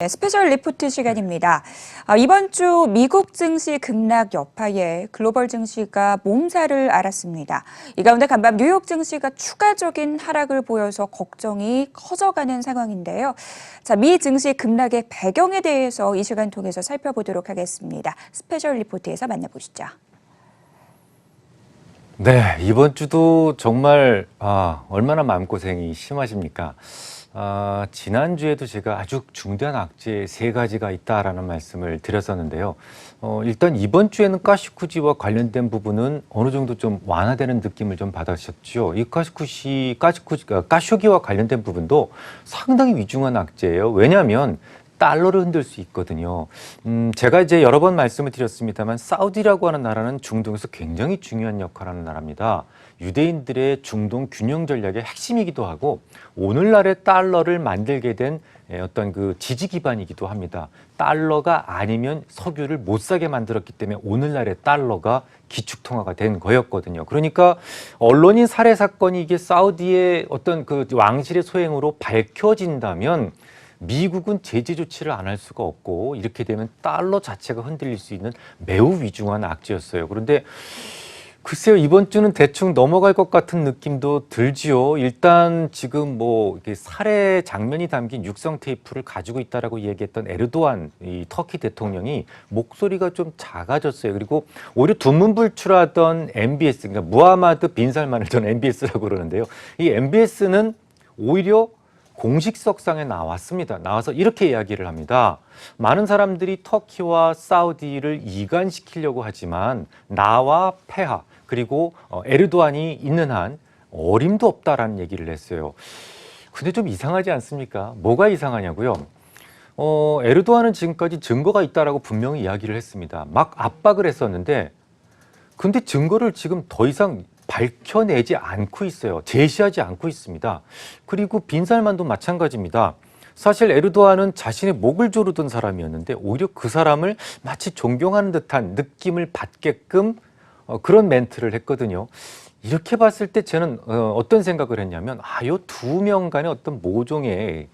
네, 스페셜 리포트 시간입니다. 이번 주 미국 증시 급락 여파에 글로벌 증시가 몸살을 앓았습니다. 이 가운데 간밤 뉴욕 증시가 추가적인 하락을 보여서 걱정이 커져가는 상황인데요. 자, 미 증시 급락의 배경에 대해서 이 시간 통해서 살펴보도록 하겠습니다. 스페셜 리포트에서 만나보시죠. 네, 이번 주도 정말 얼마나 마음고생이 심하십니까? 지난주에도 제가 아주 중대한 악재 세 가지가 있다라는 말씀을 드렸었는데요. 일단 이번 주에는 가시쿠지와 관련된 부분은 어느 정도 좀 완화되는 느낌을 좀 받으셨죠. 이 가쇼기와 관련된 부분도 상당히 위중한 악재예요. 왜냐하면 달러를 흔들 수 있거든요. 제가 이제 여러 번 말씀을 드렸습니다만 사우디라고 하는 나라는 중동에서 굉장히 중요한 역할을 하는 나라입니다. 유대인들의 중동 균형 전략의 핵심이기도 하고 오늘날의 달러를 만들게 된 어떤 그 지지 기반이기도 합니다. 달러가 아니면 석유를 못 사게 만들었기 때문에 오늘날의 달러가 기축통화가 된 거였거든요. 그러니까 언론인 살해 사건이 이게 사우디의 어떤 그 왕실의 소행으로 밝혀진다면 미국은 제재 조치를 안 할 수가 없고 이렇게 되면 달러 자체가 흔들릴 수 있는 매우 위중한 악재였어요. 그런데 글쎄요, 이번 주는 대충 넘어갈 것 같은 느낌도 들지요. 일단 지금 뭐 이렇게 살해 장면이 담긴 육성 테이프를 가지고 있다라고 얘기했던 에르도안 이 터키 대통령이 목소리가 좀 작아졌어요. 그리고 오히려 두문불출하던 MBS, 그러니까 무하마드 빈 살만을 저는 MBS라고 그러는데요. 이 MBS는 오히려 공식석상에 나왔습니다. 나와서 이렇게 이야기를 합니다. 많은 사람들이 터키와 사우디를 이간시키려고 하지만 나와 폐하 그리고 에르도안이 있는 한 어림도 없다라는 얘기를 했어요. 근데 좀 이상하지 않습니까? 뭐가 이상하냐고요? 에르도안은 지금까지 증거가 있다라고 분명히 이야기를 했습니다. 막 압박을 했었는데 근데 증거를 지금 더 이상 밝혀내지 않고 있어요. 제시하지 않고 있습니다. 그리고 빈 살만도 마찬가지입니다. 사실 에르도안은 자신의 목을 조르던 사람이었는데 오히려 그 사람을 마치 존경하는 듯한 느낌을 받게끔 그런 멘트를 했거든요. 이렇게 봤을 때 저는 어떤 생각을 했냐면 요 두 명 간의 어떤 모종의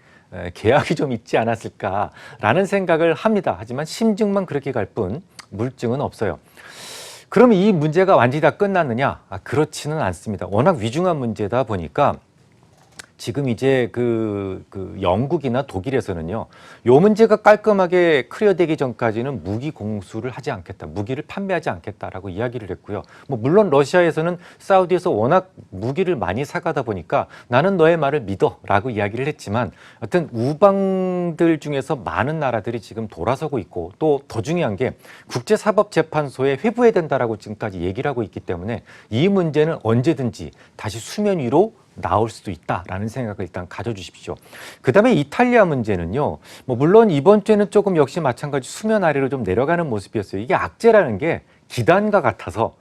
계약이 좀 있지 않았을까라는 생각을 합니다. 하지만 심증만 그렇게 갈 뿐 물증은 없어요. 그럼 이 문제가 완전히 다 끝났느냐? 그렇지는 않습니다. 워낙 위중한 문제다 보니까 지금 이제 그 영국이나 독일에서는요, 요 문제가 깔끔하게 클리어되기 전까지는 무기 공수를 하지 않겠다, 무기를 판매하지 않겠다라고 이야기를 했고요. 뭐 물론 러시아에서는 사우디에서 워낙 무기를 많이 사가다 보니까 나는 너의 말을 믿어라고 이야기를 했지만, 어떤 우방들 중에서 많은 나라들이 지금 돌아서고 있고 또 더 중요한 게 국제사법재판소에 회부해야 된다라고 지금까지 얘기를 하고 있기 때문에 이 문제는 언제든지 다시 수면 위로 나올 수도 있다라는 생각을 일단 가져주십시오. 그 다음에 이탈리아 문제는요. 뭐 물론 이번 주에는 조금 역시 마찬가지 수면 아래로 좀 내려가는 모습이었어요. 이게 악재라는 게 기단과 같아서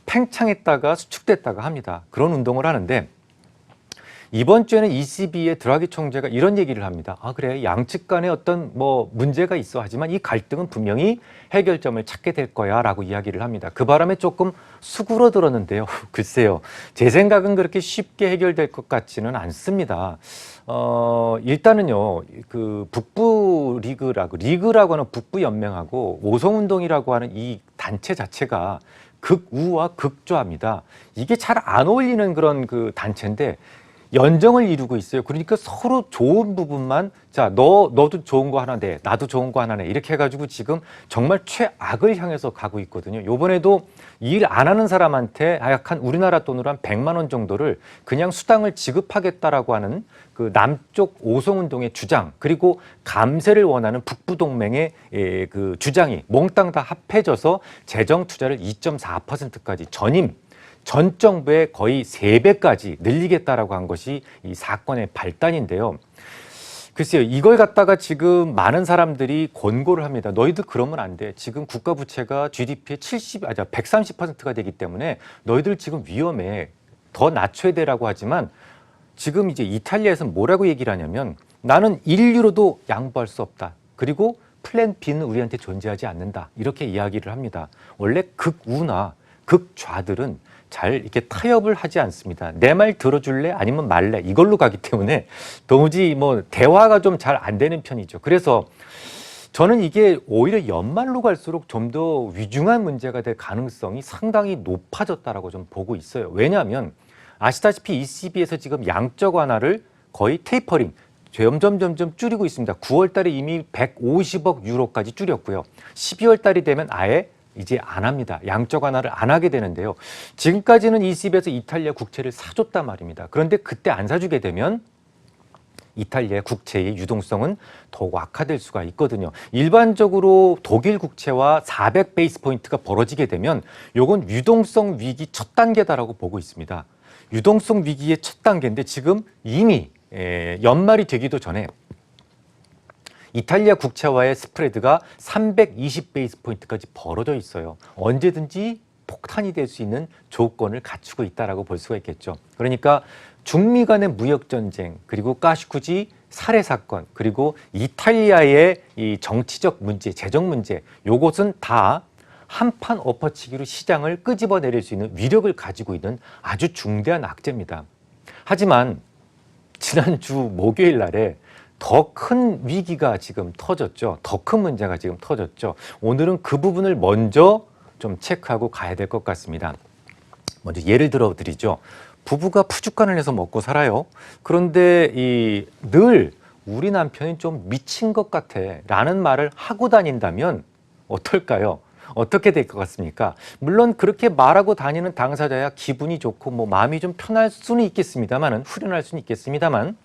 팽창했다가 수축됐다가 합니다. 그런 운동을 하는데 이번 주에는 ECB의 드라기 총재가 이런 얘기를 합니다. 그래, 양측 간에 어떤 뭐 문제가 있어 하지만 이 갈등은 분명히 해결점을 찾게 될 거야 라고 이야기를 합니다. 그 바람에 조금 수그러들었는데요. 글쎄요, 제 생각은 그렇게 쉽게 해결될 것 같지는 않습니다. 일단은요, 그 북부 리그라고 하는 북부 연맹하고 오송운동이라고 하는 이 단체 자체가 극우와 극좌입니다. 이게 잘 안 어울리는 그런 그 단체인데 연정을 이루고 있어요. 그러니까 서로 좋은 부분만 자, 너도 좋은 거 하나 내, 나도 좋은 거 하나 내 이렇게 해가지고 지금 정말 최악을 향해서 가고 있거든요. 요번에도 일 안 하는 사람한테 약 한 우리나라 돈으로 한 100만 원 정도를 그냥 수당을 지급하겠다라고 하는 그 남쪽 오송운동의 주장 그리고 감세를 원하는 북부동맹의 그 주장이 몽땅 다 합해져서 재정 투자를 2.4%까지 전 정부의 거의 3배까지 늘리겠다라고 한 것이 이 사건의 발단인데요. 글쎄요, 이걸 갖다가 지금 많은 사람들이 권고를 합니다. 너희들 그러면 안 돼. 지금 국가 부채가 GDP의 130%가 되기 때문에 너희들 지금 위험해. 더 낮춰야 되라고 하지만 지금 이제 이탈리아에서는 뭐라고 얘기를 하냐면 나는 1유로도 양보할 수 없다. 그리고 플랜 B는 우리한테 존재하지 않는다. 이렇게 이야기를 합니다. 원래 극우나 극좌들은 잘 이렇게 타협을 하지 않습니다. 내 말 들어줄래? 아니면 말래? 이걸로 가기 때문에 도무지 뭐 대화가 좀 잘 안 되는 편이죠. 그래서 저는 이게 오히려 연말로 갈수록 좀 더 위중한 문제가 될 가능성이 상당히 높아졌다라고 좀 보고 있어요. 왜냐하면 아시다시피 ECB에서 지금 양적 완화를 거의 테이퍼링, 점점 줄이고 있습니다. 9월 달에 이미 150억 유로까지 줄였고요. 12월 달이 되면 아예 이제 안 합니다. 양적 완화를 안 하게 되는데요. 지금까지는 ECB에서 이탈리아 국채를 사줬단 말입니다. 그런데 그때 안 사주게 되면 이탈리아 국채의 유동성은 더욱 악화될 수가 있거든요. 일반적으로 독일 국채와 400베이스 포인트가 벌어지게 되면 이건 유동성 위기 첫 단계다라고 보고 있습니다. 유동성 위기의 첫 단계인데 지금 이미 연말이 되기도 전에 이탈리아 국채와의 스프레드가 320베이스 포인트까지 벌어져 있어요. 언제든지 폭탄이 될 수 있는 조건을 갖추고 있다라고 볼 수가 있겠죠. 그러니까 중미 간의 무역 전쟁, 그리고 카시쿠지 살해 사건, 그리고 이탈리아의 이 정치적 문제, 재정 문제, 요것은 다 한판 엎어치기로 시장을 끄집어내릴 수 있는 위력을 가지고 있는 아주 중대한 악재입니다. 하지만 지난주 목요일 날에 더 큰 위기가 지금 터졌죠. 더 큰 문제가 지금 터졌죠. 오늘은 그 부분을 먼저 좀 체크하고 가야 될 것 같습니다. 먼저 예를 들어 드리죠. 부부가 푸주간을 해서 먹고 살아요. 그런데 늘 우리 남편이 좀 미친 것 같아 라는 말을 하고 다닌다면 어떨까요? 어떻게 될 것 같습니까? 물론 그렇게 말하고 다니는 당사자야 기분이 좋고 뭐 마음이 좀 편할 수는 있겠습니다만은, 후련할 수는 있겠습니다만,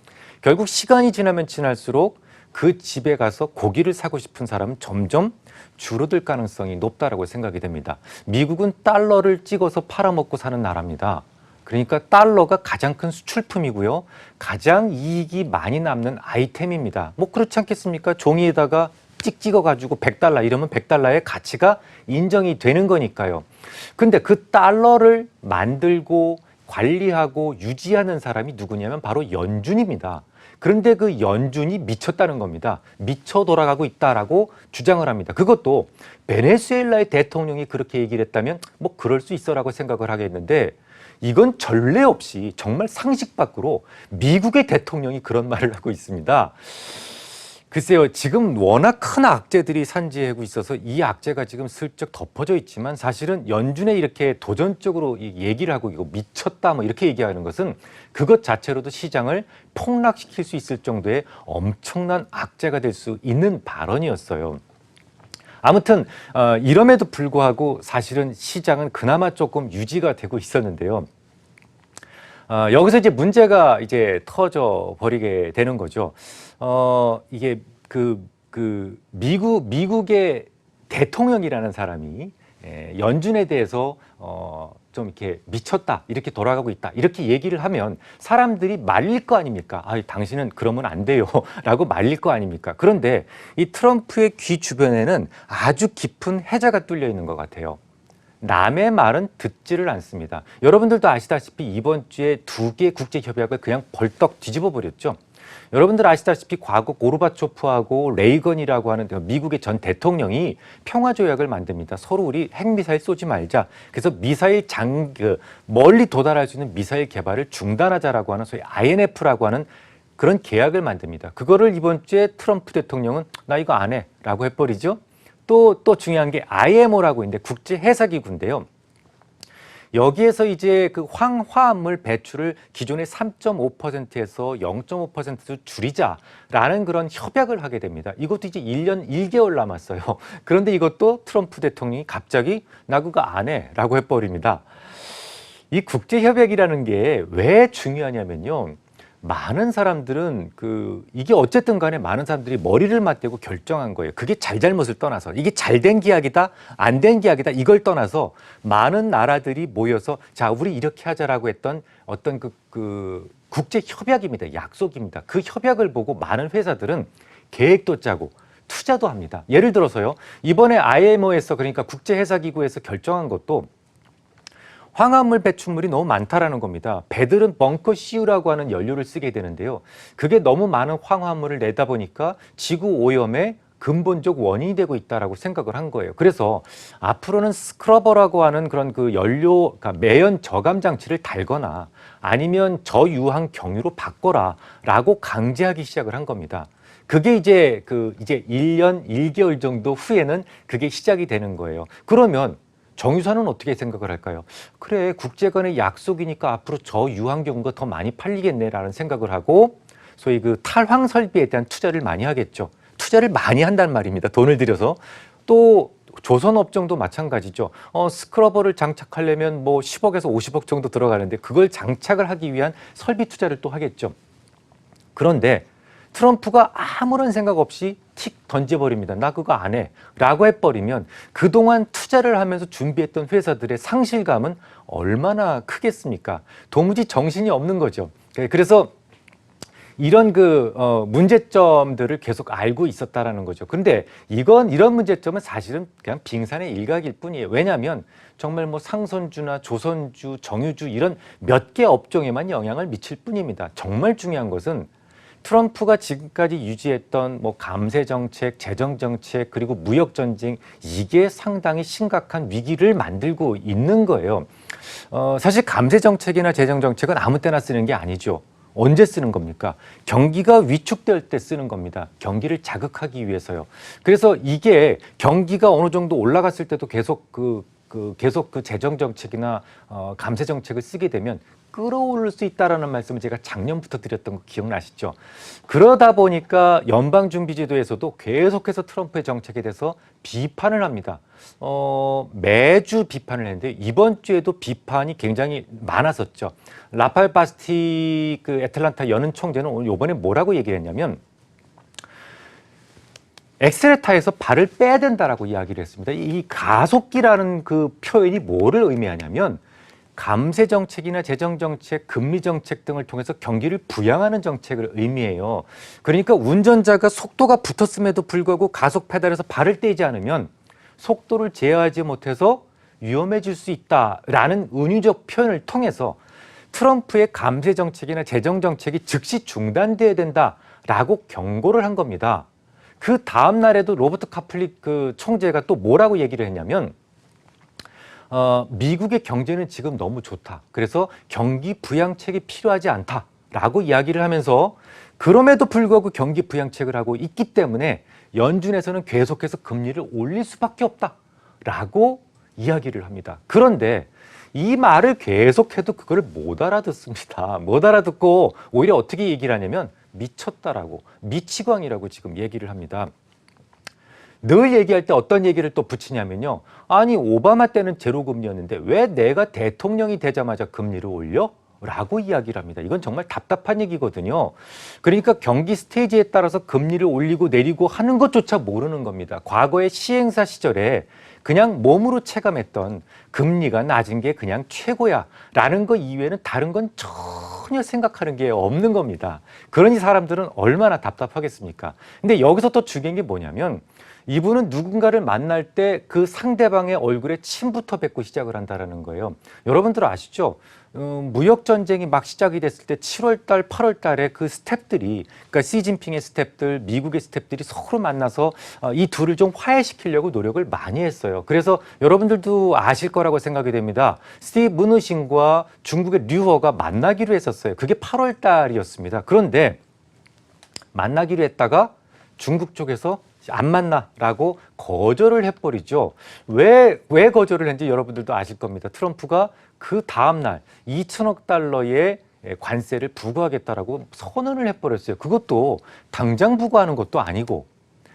결국 시간이 지나면 지날수록 그 집에 가서 고기를 사고 싶은 사람은 점점 줄어들 가능성이 높다라고 생각이 됩니다. 미국은 달러를 찍어서 팔아먹고 사는 나라입니다. 그러니까 달러가 가장 큰 수출품이고요. 가장 이익이 많이 남는 아이템입니다. 뭐 그렇지 않겠습니까? 종이에다가 찍 찍어가지고 100달러 이러면 100달러의 가치가 인정이 되는 거니까요. 근데 그 달러를 만들고 관리하고 유지하는 사람이 누구냐면 바로 연준입니다. 그런데 그 연준이 미쳤다는 겁니다. 미쳐 돌아가고 있다라고 주장을 합니다. 그것도 베네수엘라의 대통령이 그렇게 얘기를 했다면 뭐 그럴 수 있어라고 생각을 하겠는데, 이건 전례 없이 정말 상식 밖으로 미국의 대통령이 그런 말을 하고 있습니다. 글쎄요, 지금 워낙 큰 악재들이 산재하고 있어서 이 악재가 지금 슬쩍 덮어져 있지만, 사실은 연준에 이렇게 도전적으로 얘기를 하고 이거 미쳤다 뭐 이렇게 얘기하는 것은 그것 자체로도 시장을 폭락시킬 수 있을 정도의 엄청난 악재가 될 수 있는 발언이었어요. 아무튼 이럼에도 불구하고 사실은 시장은 그나마 조금 유지가 되고 있었는데요. 여기서 이제 문제가 이제 터져 버리게 되는 거죠. 이게 미국의 대통령이라는 사람이 연준에 대해서 좀 이렇게 미쳤다, 이렇게 돌아가고 있다, 이렇게 얘기를 하면 사람들이 말릴 거 아닙니까? 아, 당신은 그러면 안 돼요 라고 말릴 거 아닙니까? 그런데 이 트럼프의 귀 주변에는 아주 깊은 해자가 뚫려 있는 것 같아요. 남의 말은 듣지를 않습니다. 여러분들도 아시다시피 이번 주에 2개 국제협약을 그냥 벌떡 뒤집어 버렸죠. 여러분들 아시다시피 과거 고르바초프하고 레이건이라고 하는 미국의 전 대통령이 평화조약을 만듭니다. 서로 우리 핵미사일 쏘지 말자. 그래서 미사일 멀리 도달할 수 있는 미사일 개발을 중단하자라고 하는 소위 INF라고 하는 그런 계약을 만듭니다. 그거를 이번 주에 트럼프 대통령은 나 이거 안 해 라고 해버리죠. 또 중요한 게 IMO라고 있는데 국제해사기구인데요. 여기에서 이제 그 황화합물 배출을 기존의 3.5%에서 0.5%로 줄이자라는 그런 협약을 하게 됩니다. 이것도 이제 1년 1개월 남았어요. 그런데 이것도 트럼프 대통령이 갑자기 나 그거 안 해라고 해버립니다. 이 국제협약이라는 게 왜 중요하냐면요. 많은 사람들은 이게 어쨌든 간에 많은 사람들이 머리를 맞대고 결정한 거예요. 그게 잘잘못을 떠나서, 이게 잘된 계약이다, 안 된 계약이다, 이걸 떠나서 많은 나라들이 모여서 자, 우리 이렇게 하자라고 했던 어떤 국제 협약입니다. 약속입니다. 그 협약을 보고 많은 회사들은 계획도 짜고 투자도 합니다. 예를 들어서요, 이번에 IMO에서, 그러니까 국제해사기구에서 결정한 것도 황화물 배출물이 너무 많다라는 겁니다. 배들은 벙커 CU라고 하는 연료를 쓰게 되는데요. 그게 너무 많은 황화물을 내다 보니까 지구 오염에 근본적 원인이 되고 있다라고 생각을 한 거예요. 그래서 앞으로는 스크러버라고 하는 그런 그 연료, 그러니까 매연 저감 장치를 달거나 아니면 저유황 경유로 바꿔라라고 강제하기 시작을 한 겁니다. 그게 이제 이제 1년 1개월 정도 후에는 그게 시작이 되는 거예요. 그러면 정유사는 어떻게 생각을 할까요? 그래, 국제 간의 약속이니까 앞으로 저유황 경유가 더 많이 팔리겠네라는 생각을 하고 소위 그 탈황 설비에 대한 투자를 많이 하겠죠. 투자를 많이 한단 말입니다. 돈을 들여서. 또 조선업종도 마찬가지죠. 스크러버를 장착하려면 뭐 10억에서 50억 정도 들어가는데 그걸 장착을 하기 위한 설비 투자를 또 하겠죠. 그런데 트럼프가 아무런 생각 없이 틱 던져버립니다. 나 그거 안 해. 라고 해버리면 그동안 투자를 하면서 준비했던 회사들의 상실감은 얼마나 크겠습니까? 도무지 정신이 없는 거죠. 그래서 이런 문제점들을 계속 알고 있었다라는 거죠. 근데 이런 문제점은 사실은 그냥 빙산의 일각일 뿐이에요. 왜냐하면 정말 뭐 상선주나 조선주, 정유주 이런 몇 개 업종에만 영향을 미칠 뿐입니다. 정말 중요한 것은 트럼프가 지금까지 유지했던 뭐 감세 정책, 재정 정책, 그리고 무역 전쟁, 이게 상당히 심각한 위기를 만들고 있는 거예요. 사실 감세 정책이나 재정 정책은 아무 때나 쓰는 게 아니죠. 언제 쓰는 겁니까? 경기가 위축될 때 쓰는 겁니다. 경기를 자극하기 위해서요. 그래서 이게 경기가 어느 정도 올라갔을 때도 계속 계속 재정 정책이나 감세 정책을 쓰게 되면 끌어올릴 수 있다라는 말씀을 제가 작년부터 드렸던 거 기억나시죠? 그러다 보니까 연방준비제도에서도 계속해서 트럼프의 정책에 대해서 비판을 합니다. 매주 비판을 했는데 이번 주에도 비판이 굉장히 많았었죠. 라팔 바스티 애틀란타 연은 총재는 오늘 이번에 뭐라고 얘기를 했냐면 엑셀레타에서 발을 빼야 된다라고 이야기를 했습니다. 이 가속기라는 그 표현이 뭐를 의미하냐면 감세 정책이나 재정 정책, 금리 정책 등을 통해서 경기를 부양하는 정책을 의미해요. 그러니까 운전자가 속도가 붙었음에도 불구하고 가속 페달에서 발을 떼지 않으면 속도를 제어하지 못해서 위험해질 수 있다라는 은유적 표현을 통해서 트럼프의 감세 정책이나 재정 정책이 즉시 중단돼야 된다라고 경고를 한 겁니다. 그 다음 날에도 로버트 카플릭 총재가 또 뭐라고 얘기를 했냐면 미국의 경제는 지금 너무 좋다. 그래서 경기 부양책이 필요하지 않다라고 이야기를 하면서 그럼에도 불구하고 경기 부양책을 하고 있기 때문에 연준에서는 계속해서 금리를 올릴 수밖에 없다라고 이야기를 합니다. 그런데 이 말을 계속해도 그걸 못 알아듣습니다. 못 알아듣고 오히려 어떻게 얘기를 하냐면 미쳤다라고, 미치광이라고 지금 얘기를 합니다. 늘 얘기할 때 어떤 얘기를 또 붙이냐면요. 아니 오바마 때는 제로금리였는데 왜 내가 대통령이 되자마자 금리를 올려? 라고 이야기를 합니다. 이건 정말 답답한 얘기거든요. 그러니까 경기 스테이지에 따라서 금리를 올리고 내리고 하는 것조차 모르는 겁니다. 과거의 시행사 시절에 그냥 몸으로 체감했던 금리가 낮은 게 그냥 최고야 라는 거 이외에는 다른 건 전혀 생각하는 게 없는 겁니다. 그러니 사람들은 얼마나 답답하겠습니까? 근데 여기서 또 중요한 게 뭐냐면 이분은 누군가를 만날 때 그 상대방의 얼굴에 침부터 뱉고 시작을 한다는 거예요. 여러분들 아시죠? 무역 전쟁이 막 시작이 됐을 때 7월 달, 8월 달에 그 스텝들이, 그러니까 시진핑의 스텝들, 미국의 스텝들이 서로 만나서 이 둘을 좀 화해시키려고 노력을 많이 했어요. 그래서 여러분들도 아실 거라고 생각이 됩니다. 스티브 문우신과 중국의 류허가 만나기로 했었어요. 그게 8월 달이었습니다. 그런데 만나기로 했다가 중국 쪽에서 안 만나라고 거절을 해버리죠. 왜 거절을 했는지 여러분들도 아실 겁니다. 트럼프가 그 다음날 2천억 달러의 관세를 부과하겠다라고 선언을 해버렸어요. 그것도 당장 부과하는 것도 아니고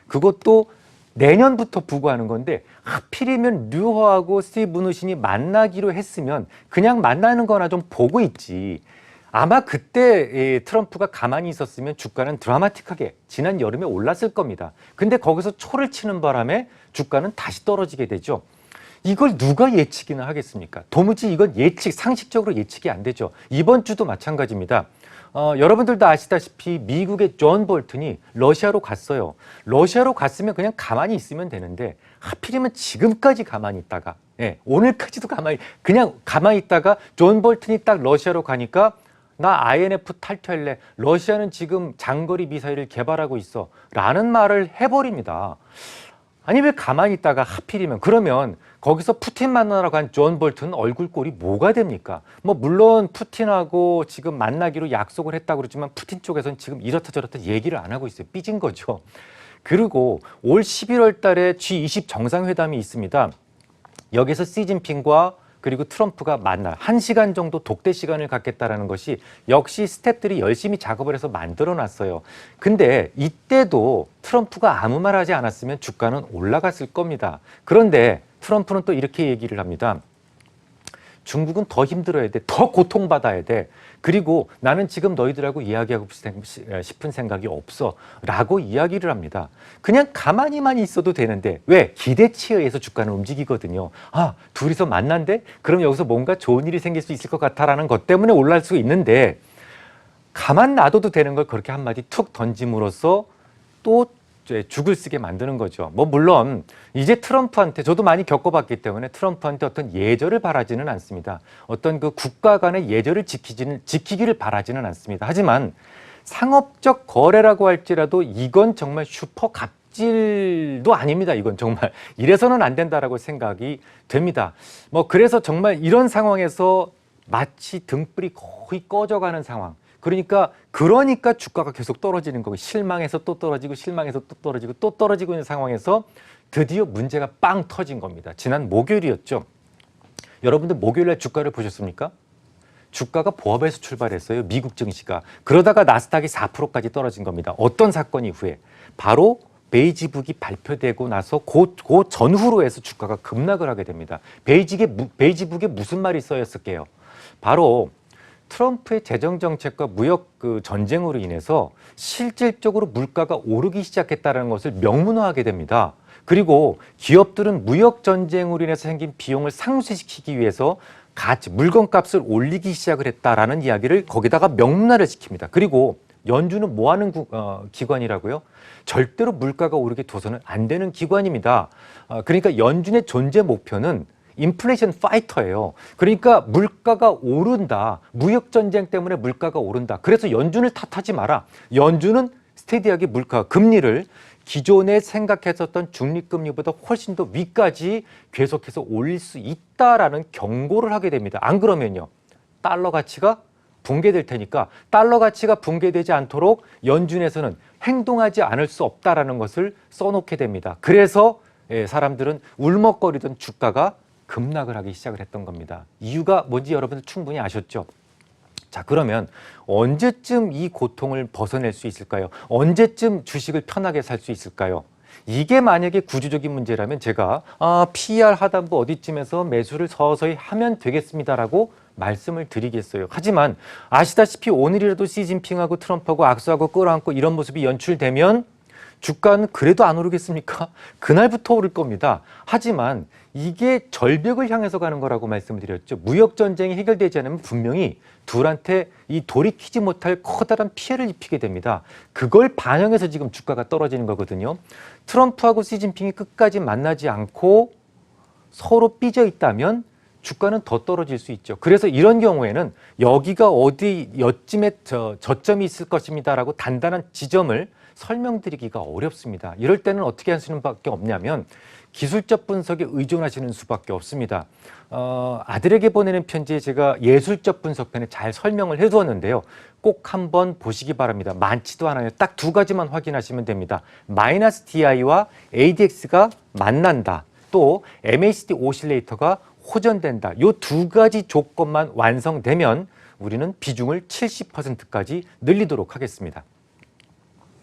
그것도 내년부터 부과하는 건데 하필이면 류허하고 스티브 문우신이 만나기로 했으면 그냥 만나는 거나 좀 보고 있지. 아마 그때 트럼프가 가만히 있었으면 주가는 드라마틱하게 지난 여름에 올랐을 겁니다. 근데 거기서 초를 치는 바람에 주가는 다시 떨어지게 되죠. 이걸 누가 예측이나 하겠습니까? 도무지 이건 상식적으로 예측이 안 되죠. 이번 주도 마찬가지입니다. 여러분들도 아시다시피 미국의 존 볼튼이 러시아로 갔어요. 러시아로 갔으면 그냥 가만히 있으면 되는데 하필이면 지금까지 가만히 있다가 오늘까지도 그냥 가만히 있다가 존 볼튼이 딱 러시아로 가니까 나 INF 탈퇴할래. 러시아는 지금 장거리 미사일을 개발하고 있어. 라는 말을 해버립니다. 아니 왜 가만히 있다가 하필이면 그러면 거기서 푸틴 만나러 간 존 볼튼 얼굴꼴이 뭐가 됩니까? 뭐 물론 푸틴하고 지금 만나기로 약속을 했다고 그러지만 푸틴 쪽에서는 지금 이렇다 저렇다 얘기를 안 하고 있어요. 삐진 거죠. 그리고 올 11월 달에 G20 정상회담이 있습니다. 여기서 시진핑과 그리고 트럼프가 만날 1시간 정도 독대 시간을 갖겠다라는 것이 역시 스태프들이 열심히 작업을 해서 만들어 놨어요. 근데 이때도 트럼프가 아무 말 하지 않았으면 주가는 올라갔을 겁니다. 그런데 트럼프는 또 이렇게 얘기를 합니다. 중국은 더 힘들어야 돼. 더 고통받아야 돼. 그리고 나는 지금 너희들하고 이야기하고 싶은 생각이 없어. 라고 이야기를 합니다. 그냥 가만히만 있어도 되는데 왜? 기대치에 의해서 주가는 움직이거든요. 아, 둘이서 만난대? 그럼 여기서 뭔가 좋은 일이 생길 수 있을 것 같다라는 것 때문에 올라갈 수 있는데 가만 놔둬도 되는 걸 그렇게 한마디 툭 던짐으로써 또 죽을 쓰게 만드는 거죠. 뭐 물론 이제 트럼프한테 저도 많이 겪어봤기 때문에 트럼프한테 어떤 예절을 바라지는 않습니다. 어떤 그 국가 간의 예절을 지키기를 바라지는 않습니다. 하지만 상업적 거래라고 할지라도 이건 정말 슈퍼 갑질도 아닙니다. 이건 정말 이래서는 안 된다라고 생각이 됩니다. 뭐 그래서 정말 이런 상황에서 마치 등불이 거의 꺼져가는 상황. 그러니까 주가가 계속 떨어지는 거고 실망해서 또 떨어지고 실망해서 또 떨어지고 또 떨어지고 있는 상황에서 드디어 문제가 빵 터진 겁니다. 지난 목요일이었죠. 여러분들 목요일날 주가를 보셨습니까? 주가가 보합에서 출발했어요. 미국 증시가. 그러다가 나스닥이 4%까지 떨어진 겁니다. 어떤 사건 이후에? 바로 베이지북이 발표되고 나서 그 전후로 해서 주가가 급락을 하게 됩니다. 베이지북에 무슨 말이 써였을게요? 바로 트럼프의 재정 정책과 무역 전쟁으로 인해서 실질적으로 물가가 오르기 시작했다는 것을 명문화하게 됩니다. 그리고 기업들은 무역 전쟁으로 인해서 생긴 비용을 상쇄시키기 위해서 물건값을 올리기 시작을 했다라는 이야기를 거기다가 명문화를 시킵니다. 그리고 연준은 뭐 하는 기관이라고요? 절대로 물가가 오르게 둬서는 안 되는 기관입니다. 그러니까 연준의 존재 목표는 인플레이션 파이터예요. 그러니까 물가가 오른다. 무역 전쟁 때문에 물가가 오른다. 그래서 연준을 탓하지 마라. 연준은 스테디하게 금리를 기존에 생각했었던 중립금리보다 훨씬 더 위까지 계속해서 올릴 수 있다라는 경고를 하게 됩니다. 안 그러면요. 달러 가치가 붕괴될 테니까 달러 가치가 붕괴되지 않도록 연준에서는 행동하지 않을 수 없다라는 것을 써놓게 됩니다. 그래서 사람들은 울먹거리던 주가가 급락을 하기 시작을 했던 겁니다. 이유가 뭔지 여러분들 충분히 아셨죠? 자, 그러면 언제쯤 이 고통을 벗어낼 수 있을까요? 언제쯤 주식을 편하게 살 수 있을까요? 이게 만약에 구조적인 문제라면 제가 PER 하단부 어디쯤에서 매수를 서서히 하면 되겠습니다라고 말씀을 드리겠어요. 하지만 아시다시피 오늘이라도 시진핑하고 트럼프하고 악수하고 끌어안고 이런 모습이 연출되면 주가는 그래도 안 오르겠습니까? 그날부터 오를 겁니다. 하지만 이게 절벽을 향해서 가는 거라고 말씀드렸죠. 무역 전쟁이 해결되지 않으면 분명히 둘한테 이 돌이키지 못할 커다란 피해를 입히게 됩니다. 그걸 반영해서 지금 주가가 떨어지는 거거든요. 트럼프하고 시진핑이 끝까지 만나지 않고 서로 삐져 있다면 주가는 더 떨어질 수 있죠. 그래서 이런 경우에는 여기가 어디여쯤에 저점이 있을 것입니다라고 단단한 지점을 설명드리기가 어렵습니다. 이럴 때는 어떻게 하시는 수밖에 없냐면 기술적 분석에 의존하시는 수밖에 없습니다. 아들에게 보내는 편지에 제가 예술적 분석편에 잘 설명을 해두었는데요. 꼭 한번 보시기 바랍니다. 많지도 않아요. 딱 두 가지만 확인하시면 됩니다. 마이너스 DI와 ADX가 만난다. 또 MACD 오실레이터가 호전된다. 이 두 가지 조건만 완성되면 우리는 비중을 70%까지 늘리도록 하겠습니다.